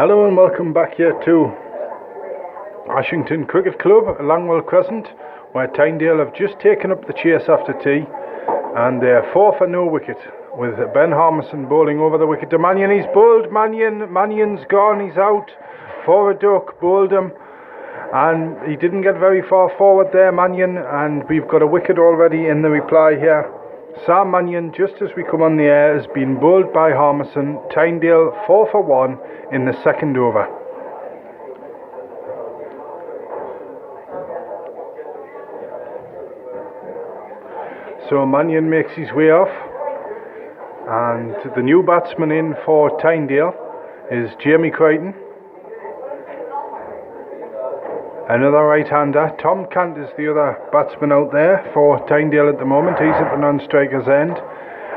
Hello and welcome back here to Ashington Cricket Club, Langwell Crescent, where Tynedale have just taken up the chase after tea, and they're 4 for no wicket, with Ben Harmison bowling over the wicket to Mannion. He's bowled Mannion's gone, he's out for a duck, bowled him, and he didn't get very far forward there, Mannion, and we've got a wicket already in the reply here. Sam Mannion, just as we come on the air, has been bowled by Harmison. Tynedale 4 for 1 in the second over. So Mannion makes his way off, and the new batsman in for Tynedale is Jamie Crichton. Another right-hander. Tom Cant is the other batsman out there for Tynedale at the moment. He's at the non-striker's end.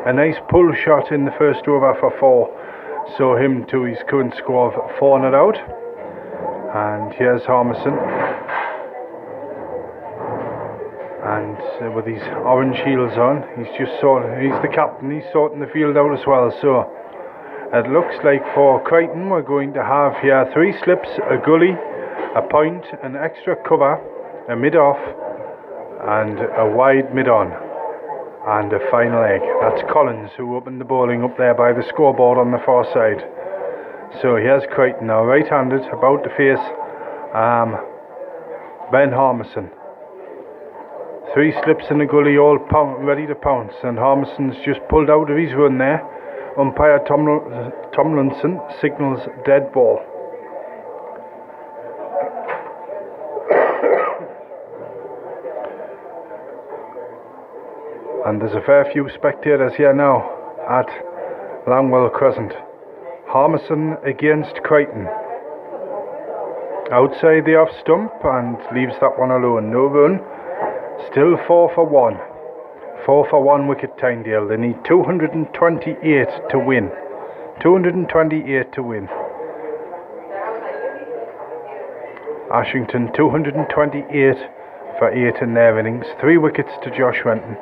A nice pull shot in the first over for 4. So him to his current score of 4 not out. And here's Harmison. And with his orange heels on, he's the captain. He's sorting the field out as well. So it looks like for Crichton we're going to have here 3 slips, a gully, a point, an extra cover, a mid-off, and a wide mid-on, and a final egg. That's Collins, who opened the bowling up there by the scoreboard on the far side. So here's Crichton now, right-handed, about to face Ben Harmison. 3 slips in the gully, all ready to pounce, and Harmison's just pulled out of his run there. Umpire Tomlinson signals dead ball. And there's a fair few spectators here now at Langwell Crescent. Harmison against Crichton. Outside the off stump and leaves that one alone. No run. Still 4 for 1. 4 for 1 wicket Tynedale. They need 228 to win. 228 to win. Ashington 228 for 8 in their innings. 3 wickets to Josh Renton.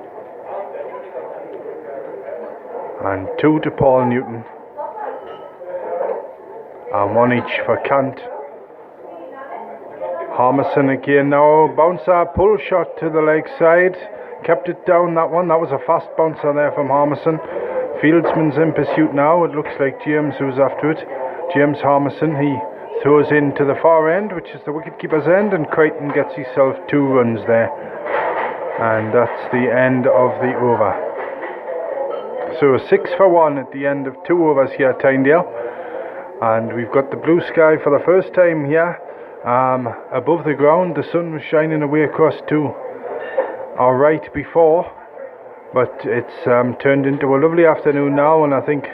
And 2 to Paul Newton, and 1 each for Cant. Harmison again now, bouncer, pull shot to the leg side, kept it down, that one. That was a fast bouncer there from Harmison. Fieldsman's in pursuit now. It looks like James who's after it. James Harmison, he throws in to the far end, which is the wicketkeeper's end, and Crichton gets himself 2 runs there, and that's the end of the over. So 6 for 1 at the end of 2 overs here at Tynedale, and we've got the blue sky for the first time here above the ground. The sun was shining away across to our right before, but it's turned into a lovely afternoon now, and I think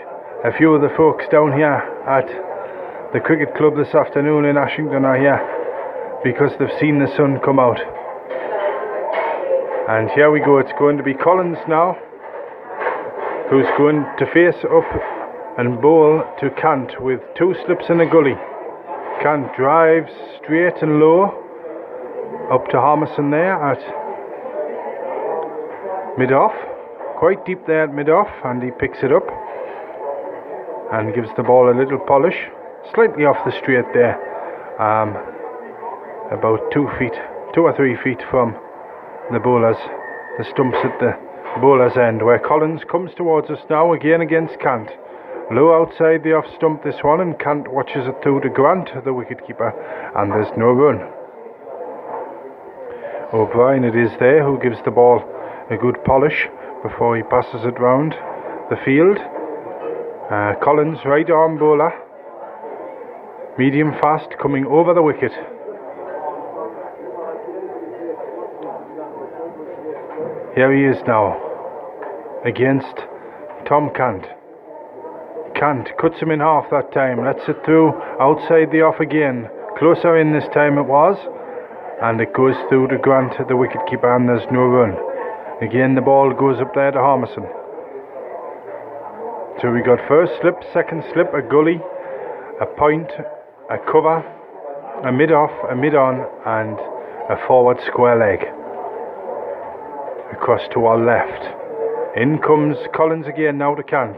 a few of the folks down here at the cricket club this afternoon in Ashington are here because they've seen the sun come out. And here we go, it's going to be Collins now, who's going to face up and bowl to Cant with 2 slips in a gully. Cant drives straight and low up to Harmison there at mid-off, quite deep there at mid-off, and he picks it up and gives the ball a little polish, slightly off the straight there, about 2 or 3 feet from the stumps at the bowler's end, where Collins comes towards us now again against Cant. Low outside the off stump this one, and Cant watches it through to Grant, the wicketkeeper, and there's no run. O'Brien it is there who gives the ball a good polish before he passes it round the field. Collins, right arm bowler, medium fast, coming over the wicket. Here he is now, against Tom Cant. Cant cuts him in half that time, lets it through, outside the off again. Closer in this time it was, and it goes through to Grant, the wicketkeeper, and there's no run. Again the ball goes up there to Harmison. So we got first slip, second slip, a gully, a point, a cover, a mid-off, a mid-on, and a forward square leg. Across to our left. In comes Collins again now to Cant.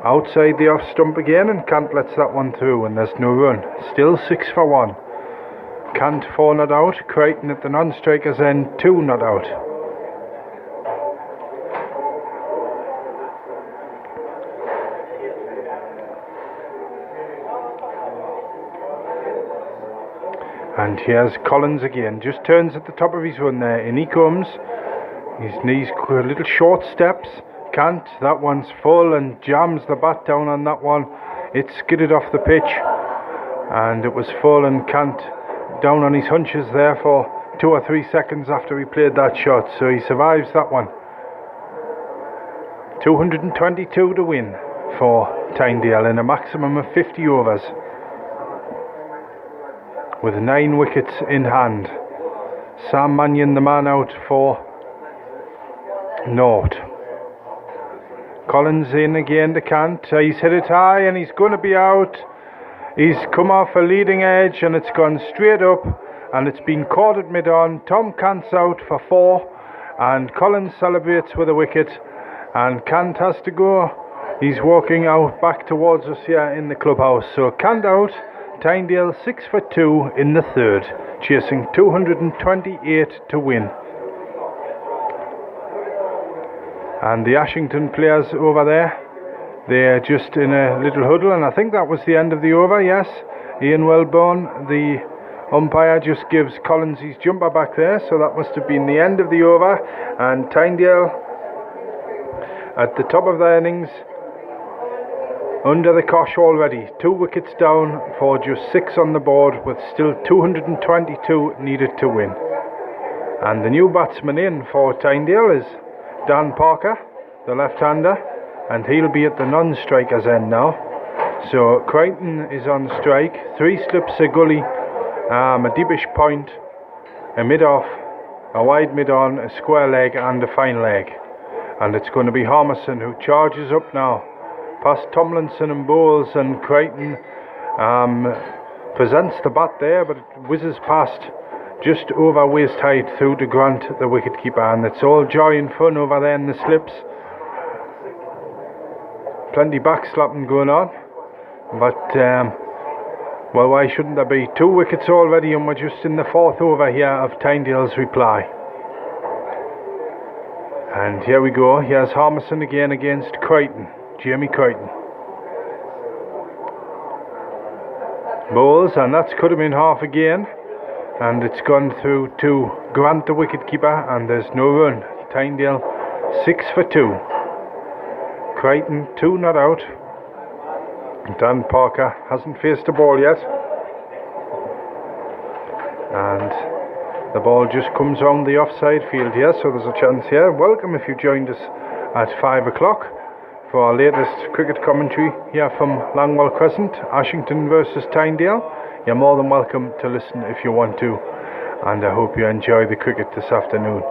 outside the off stump again, and Kant lets that one through, and there's no run. Still 6 for 1. Kant 4 not out. Crichton at the non-strikers end 2 not out. And here's Collins again, just turns at the top of his run there, in he comes. His knees little short steps. Kant, that one's full and jams the bat down on that one. It skidded off the pitch and it was full, and Kant down on his hunches there for 2 or 3 seconds after he played that shot, so he survives that one. 222 to win for Tynedale in a maximum of 50 overs, with 9 wickets in hand. Sam Mannion the man out for naught. Collins in again to Kant. He's hit it high and he's going to be out. He's come off a leading edge and it's gone straight up and it's been caught at mid-on. Tom Kant's out for 4 and Collins celebrates with a wicket, and Kant has to go. He's walking out back towards us here in the clubhouse. So Kant out. Tynedale 6 for 2 in the third, chasing 228 to win. And the Ashington players over there, they're just in a little huddle, and I think that was the end of the over, yes. Ian Wellborn, the umpire, just gives Collins his jumper back there, so that must have been the end of the over. And Tynedale at the top of their innings, under the cosh already, 2 wickets down for just 6 on the board, with still 222 needed to win. And the new batsman in for Tynedale is Dan Parker, the left-hander, and he'll be at the non-strikers end now. So Crichton is on strike, 3 slips, a gully, a deepish point, a mid-off, a wide mid-on, a square leg and a fine leg. And it's going to be Harmison who charges up now, past Tomlinson and Bowles, and Crichton presents the bat there, but it whizzes past just over waist height through to Grant, the wicketkeeper, and it's all joy and fun over there in the slips. Plenty backslapping going on, but well, why shouldn't there be? 2 wickets already, and we're just in the 4th over here of Tynedale's reply. And here we go, here's Harmison again against Crichton. Jamie Crichton. Bowles, and that's could have been half again, and it's gone through to Grant, the wicketkeeper, and there's no run. Tynedale 6 for 2. Crichton 2 not out. Dan Parker hasn't faced the ball yet, and the ball just comes round the offside field here, so there's a chance here. Welcome if you joined us at 5 o'clock for our latest cricket commentary here from Langwell Crescent, Ashington versus Tynedale. You're more than welcome to listen if you want to, and I hope you enjoy the cricket this afternoon,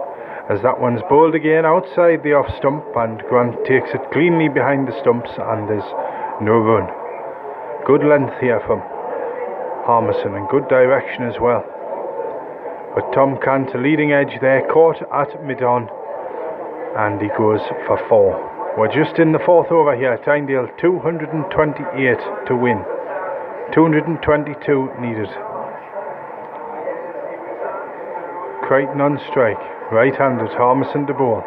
as that one's bowled again outside the off stump, and Grant takes it cleanly behind the stumps, and there's no run. Good length here from Harmison, and good direction as well. But Tom Kant, leading edge there, caught at mid-on, and he goes for 4. We're just in the 4th over here. Tynedale 228 to win. 222 needed. Crichton on strike. Right-handed. Harmison to bowl.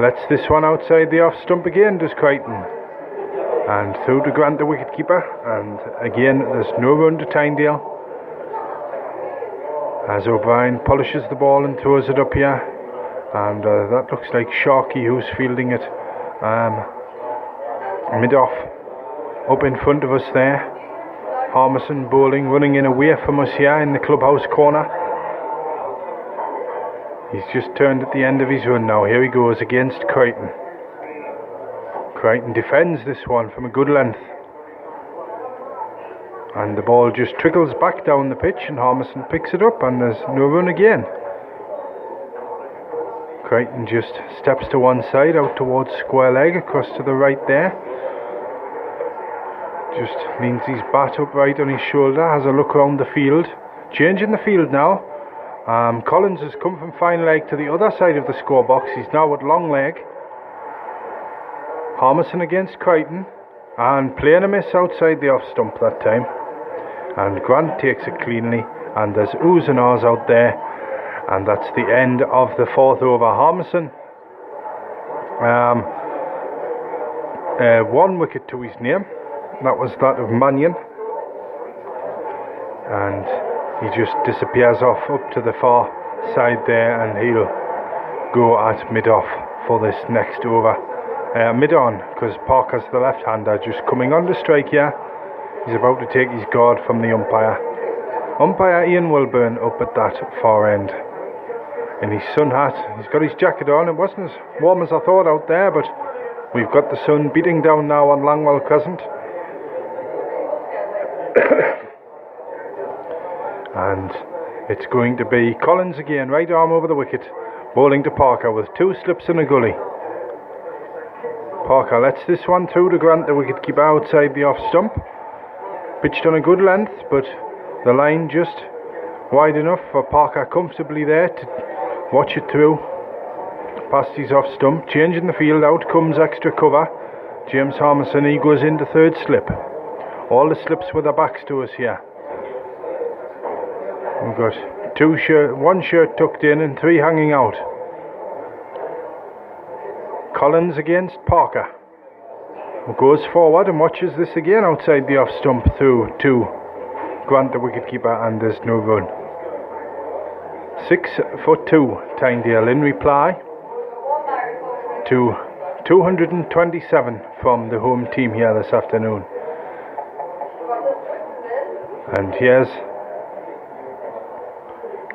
Lets this one outside the off stump again, does Crichton. And through to Grant, the wicketkeeper. And again, there's no run to Tynedale, as O'Brien polishes the ball and throws it up here. And that looks like Sharkey who's fielding it mid-off, up in front of us there. Harmison bowling, running in away from us here in the clubhouse corner. He's just turned at the end of his run now. Here he goes against Crichton. Crichton defends this one from a good length, and the ball just trickles back down the pitch, and Harmison picks it up, and there's no run again. Crichton just steps to one side, out towards square leg, across to the right there. Just leans his bat upright on his shoulder, has a look around the field. Changing the field now. Collins has come from fine leg to the other side of the score box. He's now at long leg. Harmison against Crichton, and playing a miss outside the off stump that time. And Grant takes it cleanly, and there's oohs and ahs out there, and that's the end of the 4th over. Harmison, 1 wicket to his name. That was that of Mannion, and he just disappears off up to the far side there, and he'll go at mid-off for this next over. Mid-on, because Parker's the left-hander just coming on to strike here. He's about to take his guard from the umpire. Umpire Ian Wilburn up at that far end in his sun hat. He's got his jacket on. It wasn't as warm as I thought out there, but we've got the sun beating down now on Langwell Crescent. And it's going to be Collins again, right arm over the wicket, bowling to Parker with 2 slips and a gully. Parker lets this one through to Grant, the wicketkeeper, outside the off stump. Pitched on a good length, but the line just wide enough for Parker comfortably there to watch it through past his off stump. Changing the field, out comes extra cover. James Harmison, he goes into 3rd slip. All the slips with their backs to us here. We've got 1 shirt tucked in and 3 hanging out. Collins against Parker, who goes forward and watches this again outside the off stump through to Grant, the wicketkeeper, and there's no run. 6 for 2 Tynedale in reply to 227 from the home team here this afternoon. And here's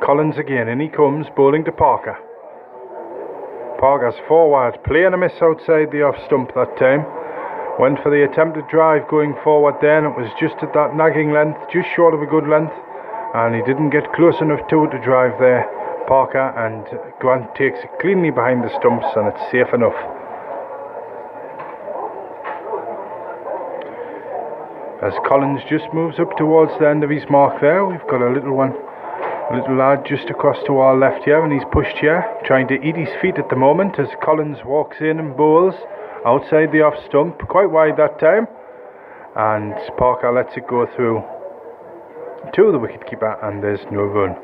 Collins again, and he comes bowling to Parker. Parker's forward, playing a miss outside the off stump that time. Went for the attempted drive going forward there, and it was just at that nagging length, just short of a good length, and he didn't get close enough to it to drive there, Parker, and Grant takes it cleanly behind the stumps, and it's safe enough. As Collins just moves up towards the end of his mark there, we've got a little lad just across to our left here, and he's pushed here, trying to eat his feet at the moment as Collins walks in and bowls outside the off stump, quite wide that time, and Parker lets it go through to the wicketkeeper, and there's no run.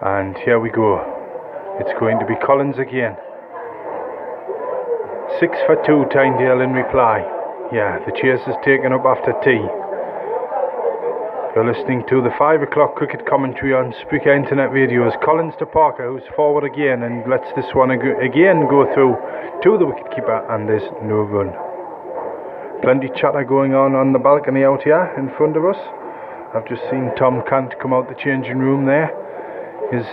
And here we go. It's going to be Collins again. 6 for 2 Tynedale in reply. Yeah, the chase is taken up after tea. You're listening to the 5 o'clock cricket commentary on Spreaker Internet Radio. As Collins to Parker, who's forward again and lets this one again go through to the wicketkeeper, and there's no run. Plenty chatter going on the balcony out here in front of us. I've just seen Tom Cant come out the changing room there. His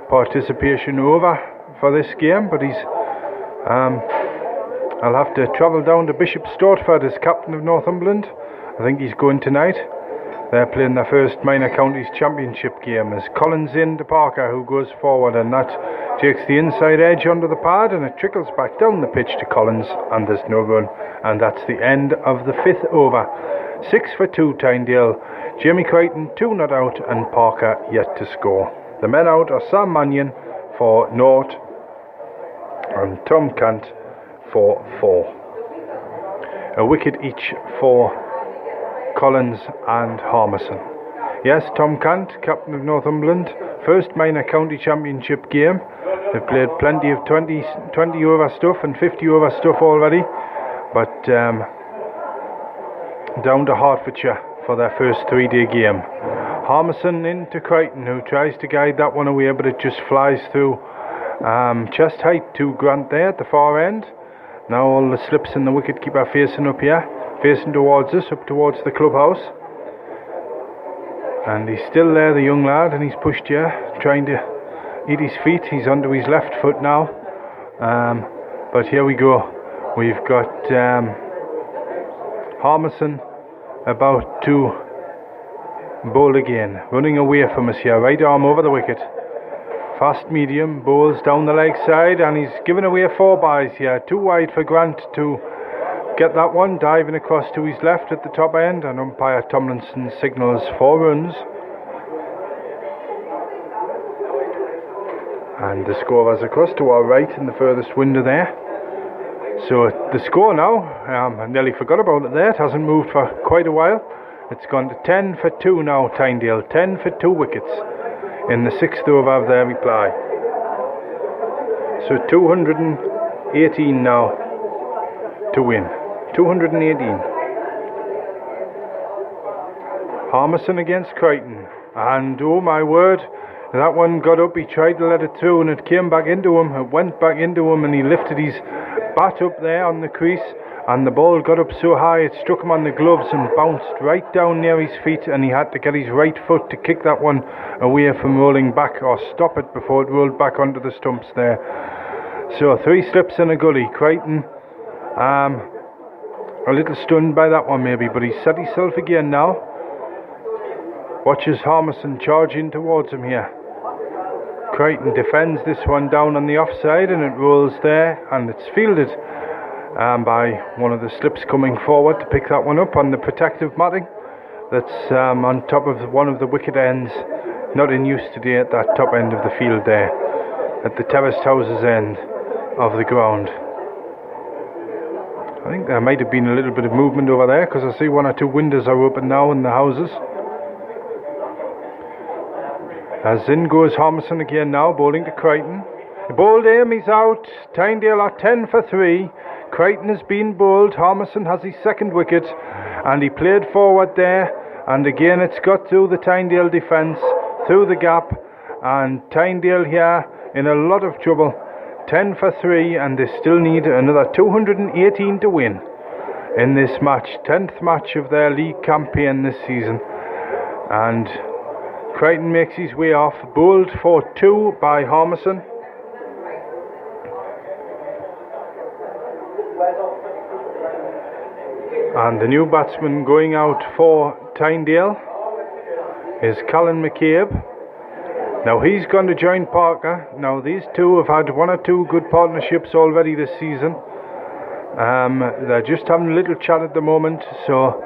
participation over for this game, but he's I'll have to travel down to Bishop Stortford as captain of Northumberland. I think he's going tonight. They're playing their first Minor Counties Championship game as Collins in to Parker, who goes forward, and that takes the inside edge under the pad, and it trickles back down the pitch to Collins, and there's no run. And that's the end of the 5th over. 6 for 2 Tynedale. Jamie Crichton 2 not out, and Parker yet to score. The men out are Sam Mannion for 0 and Tom Cant for 4. A wicket each for Collins and Harmison. Yes, Tom Cant, captain of Northumberland, first Minor County Championship game. They've played plenty of 20 over stuff and 50 over stuff already, but down to Hertfordshire for their first 3-day game. Harmison into Crichton, who tries to guide that one away, but it just flies through chest height to Grant there at the far end. Now all the slips in the wicketkeeper facing up here, facing towards us, up towards the clubhouse. And he's still there, the young lad, and he's pushed here, trying to eat his feet. He's onto his left foot now. But here we go. We've got Harmison about to bowl again, running away from us here, right arm over the wicket. Fast medium, bowls down the leg side, and he's given away 4 byes here. Too wide for Grant to get that one, diving across to his left at the top end, and umpire Tomlinson signals 4 runs. And the score was across to our right in the furthest window there. So the score now, I nearly forgot about it there, it hasn't moved for quite a while. It's gone to 10 for 2 now, Tynedale, 10 for 2 wickets in the 6th over of their reply. So 218 now to win, 218. Harmison against Crichton, and oh my word, that one got up, he tried to let it through and it came back into him, it went back into him and he lifted his bat up there on the crease and the ball got up so high it struck him on the gloves and bounced right down near his feet, and he had to get his right foot to kick that one away from rolling back or stop it before it rolled back onto the stumps there. So 3 slips in a gully. Crichton a little stunned by that one maybe, but he's set himself again now. Watches Harmison charging towards him here. Crichton defends this one down on the offside and it rolls there and it's fielded by one of the slips coming forward to pick that one up on the protective matting that's on top of one of the wicket ends, not in use today at that top end of the field there, at the terraced houses end of the ground. I think there might have been a little bit of movement over there because I see 1 or 2 windows are open now in the houses. As in goes Harmison again now, bowling to Crichton. The bowled aim, he's out. Tynedale are 10 for 3. Crichton has been bowled. Harmison has his 2nd wicket and he played forward there, and again it's got through the Tynedale defence, through the gap, and Tynedale here in a lot of trouble. 10 for 3 and they still need another 218 to win in this match, 10th match of their league campaign this season. And Crichton makes his way off, bowled for 2 by Harmison. And the new batsman going out for Tynedale is Colin McCabe. Now he's going to join Parker. Now these two have had 1 or 2 good partnerships already this season. They're just having a little chat at the moment, so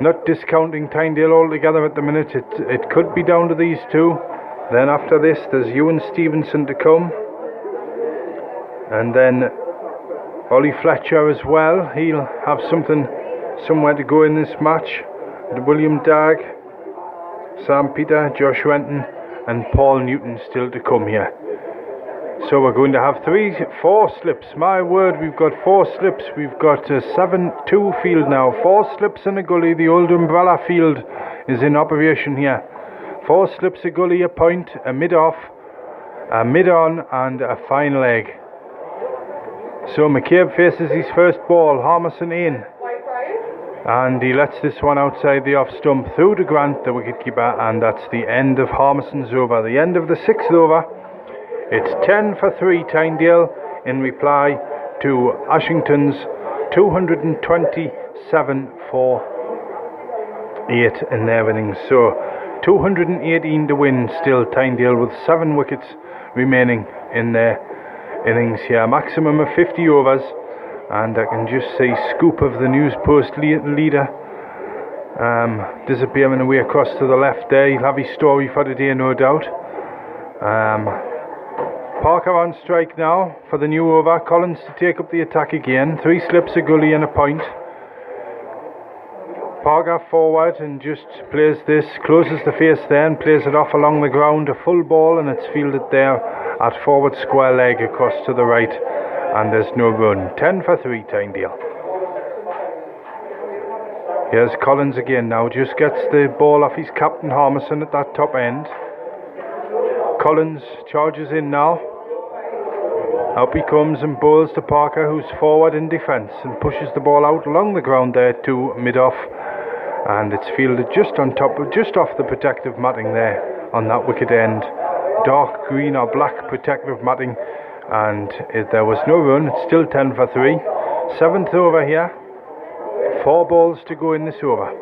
not discounting Tynedale altogether at the minute. It could be down to these two. Then after this there's Ewan Stevenson to come, and then Ollie Fletcher as well. He'll have somewhere to go in this match. William Dagg, Sam Peter, Josh Renton and Paul Newton still to come here. So we're going to have 4 slips. My word, we've got 4 slips. We've got a 7-2 field now. 4 slips in a gully. The old umbrella field is in operation here. 4 slips a gully, a point, a mid-off, a mid-on and a fine leg. So McCabe faces his first ball. Harmison in. And he lets this one outside the off stump through to Grant, the wicketkeeper, and that's the end of Harmison's over. The end of the 6th over. It's 10 for 3 Tynedale in reply to Ashington's 227 for 8 in their innings. So 218 to win still, Tynedale with 7 wickets remaining in their innings here. Maximum of 50 overs. And I can just see Scoop of the News Post leader disappearing away across to the left there. He'll have his story for today, no doubt. Parker on strike now for the new over. Collins to take up the attack again. 3 slips a gully and a point. Parker forward and just plays this, closes the face there and plays it off along the ground. A full ball and it's fielded there at forward square leg across to the right. And there's no run. 10 for 3 Tynedale. Here's Collins again now. Just gets the ball off his captain Harmison at that top end. Collins charges in now. Up he comes and bowls to Parker, who's forward in defence, and pushes the ball out along the ground there to mid-off. And it's fielded just on top, just off the protective matting there on that wicket end. Dark green or black protective matting. And there was no run. It's still 10 for 3. 7th over here. 4 balls to go in this over.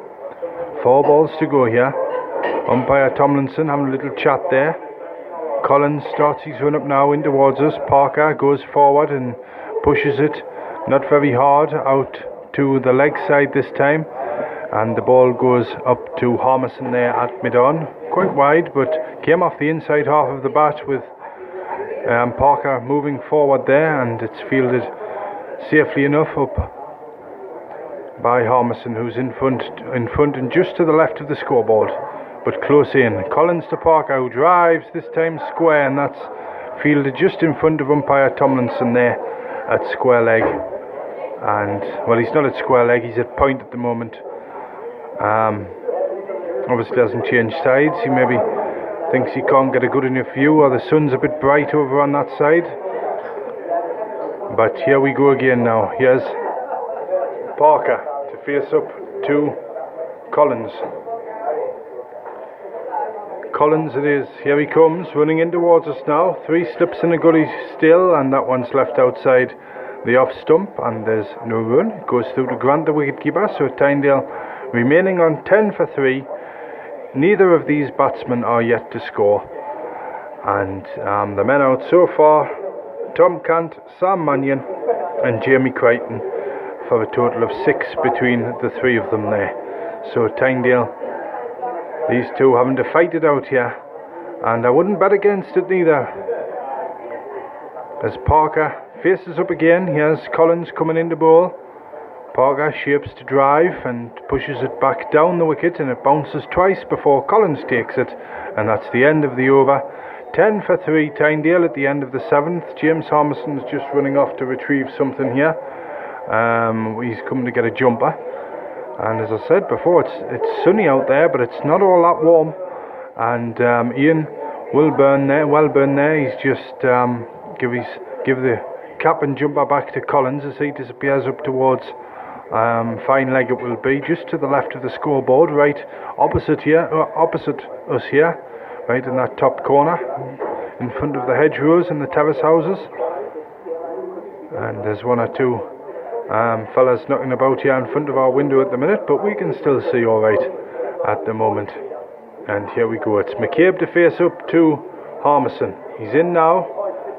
4 balls to go here. Umpire Tomlinson having a little chat there. Collins starts his run up now in towards us. Parker goes forward and pushes it, not very hard, out to the leg side this time. And the ball goes up to Harmison there at mid-on. Quite wide, but came off the inside half of the bat with Parker moving forward there, and it's fielded safely enough up by Harmison, who's in front and just to the left of the scoreboard, but close in. Collins to Parker, who drives this time square, and that's fielded just in front of umpire Tomlinson there at square leg. And well, he's not at square leg, he's at point at the moment. Obviously hasn't changed sides. He maybe thinks he can't get a good enough view, or the sun's a bit bright over on that side. But here we go again now. Here's Parker to face up to Collins. Collins it is. Here he comes, running in towards us now. 3 slips in the gully still, and that one's left outside the off stump, and there's no run. It goes through to Grant, the wicketkeeper. So Tynedale remaining on 10 for 3. Neither of these batsmen are yet to score, and the men out so far: Tom Cant, Sam Mannion and Jamie Crichton, for a total of 6 between the 3 of them there. So Tynedale, these two having to fight it out here, and I wouldn't bet against it neither. As Parker faces up again, here's Collins coming in to bowl. Parker shapes to drive and pushes it back down the wicket, and it bounces twice before Collins takes it, and that's the end of the over. 10 for 3 Tynedale at the end of the 7th. James Harmison is just running off to retrieve something here. He's coming to get a jumper, and as I said before, it's sunny out there, but it's not all that warm. And Ian Wellburn there, he's just give the cap and jumper back to Collins as he disappears up towards fine leg it will be, just to the left of the scoreboard, right opposite us here, right in that top corner, in front of the hedgerows and the terrace houses. And there's one or two fellas knocking about here in front of our window at the minute, but we can still see all right at the moment. And here we go, it's McCabe to face up to Harmison. He's in now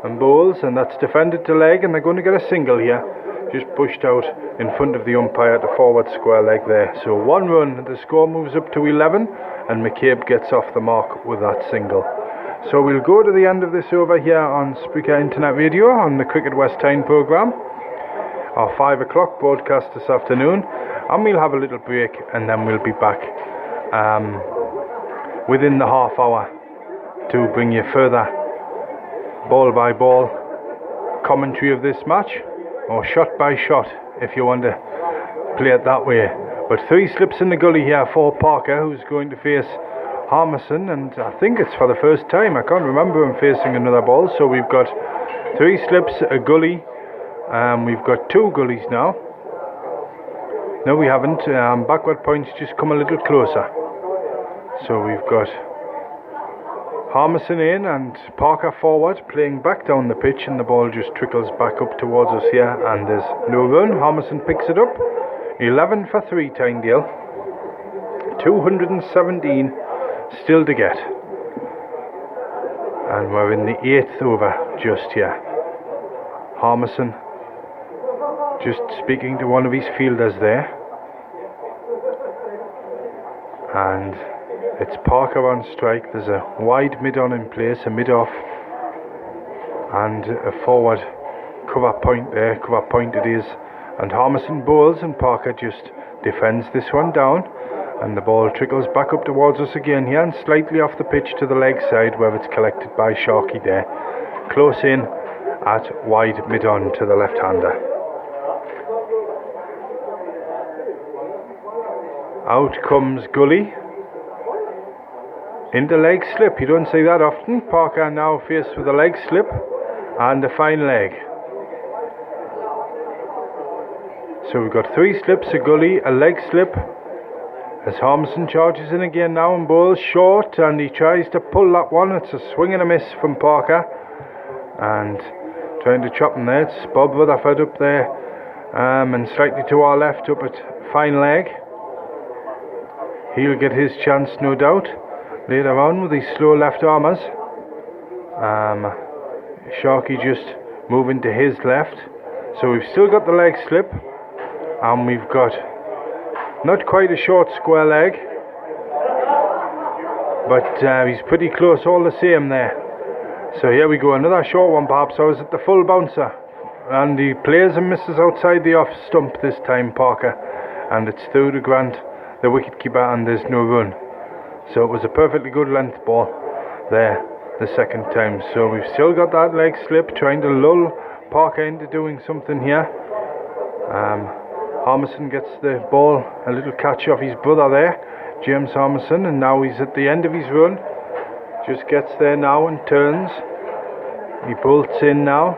and bowls, and that's defended to leg, and they're going to get a single here, just pushed out in front of the umpire to forward square leg there. So 1 run, the score moves up to 11, and McCabe gets off the mark with that single. So we'll go to the end of this over here on Spreaker Internet Radio on the Cricket West Tyne programme, our 5 o'clock broadcast this afternoon, and we'll have a little break, and then we'll be back within the half hour to bring you further ball by ball commentary of this match, or shot by shot if you want to play it that way. But 3 slips in the gully here for Parker, who's going to face Harmison, and I think it's for the first time. I can't remember him facing another ball. So we've got 3 slips, a gully. We've got 2 gullies now. No, we haven't. Backward points just come a little closer. So we've got Harmison in and Parker forward, playing back down the pitch, and the ball just trickles back up towards us here, and there's no run. Harmison picks it up. 11 for 3 Tynedale. 217 still to get. And we're in the 8th over just here. Harmison just speaking to one of his fielders there. And it's Parker on strike. There's a wide mid-on in place, a mid-off, and a forward cover point there. Cover point it is. And Harmison bowls, and Parker just defends this one down, and the ball trickles back up towards us again here, and slightly off the pitch to the leg side, where it's collected by Sharkey there. Close in at wide mid-on to the left-hander. Out comes Gully into leg slip. You don't see that often. Parker now faced with a leg slip and a fine leg. So we've got 3 slips, a gully, a leg slip, as Harmison charges in again now and bowls short, and he tries to pull that one. It's a swing and a miss from Parker, and trying to chop him there. It's Bob Rutherford up there, and slightly to our left up at fine leg. He'll get his chance, no doubt, later on with his slow left armers. Sharkey just moving to his left. So we've still got the leg slip, and we've got not quite a short square leg, but he's pretty close all the same there. So here we go, another short one perhaps. I was at the full bouncer, and he plays and misses outside the off stump this time, Parker, and it's through to Grant, the wicket keeper, and there's no run. So it was a perfectly good length ball there the second time. So we've still got that leg slip, trying to lull Parker into doing something here. Harmison gets the ball, a little catch off his brother there, James Harmison, and now he's at the end of his run. Just gets there now and turns. He bolts in now,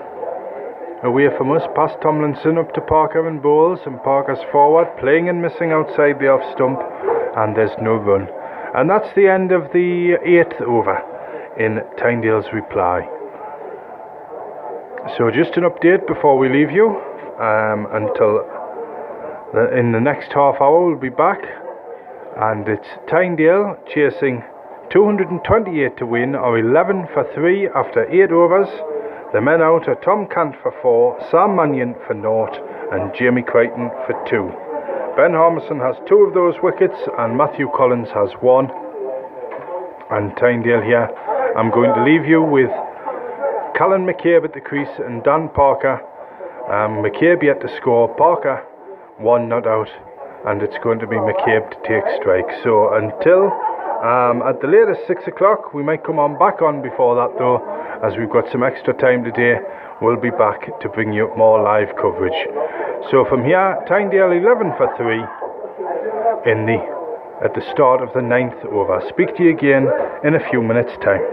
away from us, past Tomlinson, up to Parker and bowls, and Parker's forward, playing and missing outside the off stump, and there's no run. And that's the end of the 8th over in Tynedale's reply. So just an update before we leave you, until in the next half hour we'll be back, and it's Tynedale chasing 228 to win, or 11 for 3 after 8 overs. The men out are Tom Cant for 4, Sam Mannion for 0, and Jamie Crichton for 2. Ben Harmison has 2 of those wickets, and Matthew Collins has 1. And Tynedale here, I'm going to leave you with Callan McCabe at the crease and Dan Parker. McCabe yet to score, Parker 1 not out, and it's going to be McCabe to take strike. So until at the latest 6 o'clock, we might come on back on before that though, as we've got some extra time today. We'll be back to bring you more live coverage. So from here, Tynedale 11 for 3 at the start of the 9th over. Speak to you again in a few minutes time.